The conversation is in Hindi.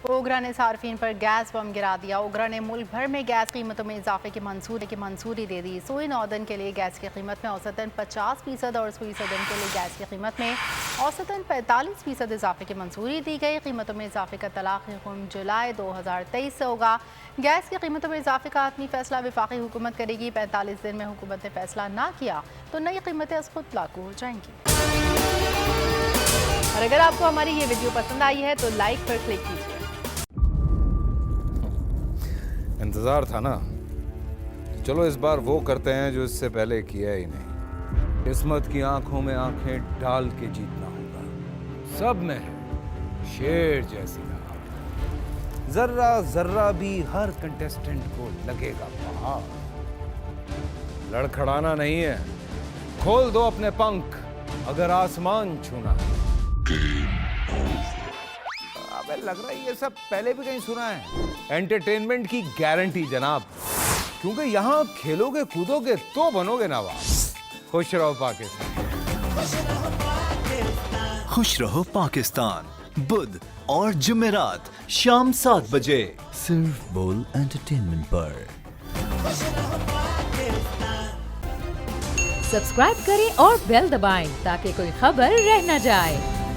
ओगरा ने सार्फिन पर गैस बम गिरा दिया। ओगरा ने मुल्क भर में गैस कीमतों में इजाफे की मंजूरी दे दी। सुई नौदन के लिए गैस की कीमत में औसतन 50% और सुई सदन के लिए गैस की कीमत में औसतन 45% इजाफे की मंजूरी दी गई। कीमतों में इजाफे का तलाक़ हुक्म जुलाई 2023 से होगा। गैस की कीमतों में इजाफे का आत्मी फैसला वफाकी हुकूमत करेगी। 45 दिन में हुकूमत ने फैसला ना किया तो नई कीमतें अज खुद लागू हो जाएंगी। और अगर आपको हमारी ये वीडियो पसंद आई है तो लाइक पर क्लिक कीजिए। इंतजार था ना, चलो इस बार वो करते हैं जो इससे पहले किया ही नहीं। किस्मत की आंखों में आंखें डाल के जीतना होगा। सब में है शेर जैसी राह। जर्रा जर्रा भी हर कंटेस्टेंट को लगेगा पहाड़। लड़खड़ाना नहीं है, खोल दो अपने पंख अगर आसमान छूना है। अबे लग रहा है ये सब पहले भी कहीं सुना है। एंटरटेनमेंट की गारंटी जनाब, क्योंकि यहाँ खेलोगे कूदोगे तो बनोगे नवाब। खुश रहो पाकिस्तान। खुश रहो पाकिस्तान बुध और जुमेरात शाम 7 बजे सिर्फ बोल एंटरटेनमेंट पर। सब्सक्राइब करें और बेल दबाएं ताकि कोई खबर रह न जाए।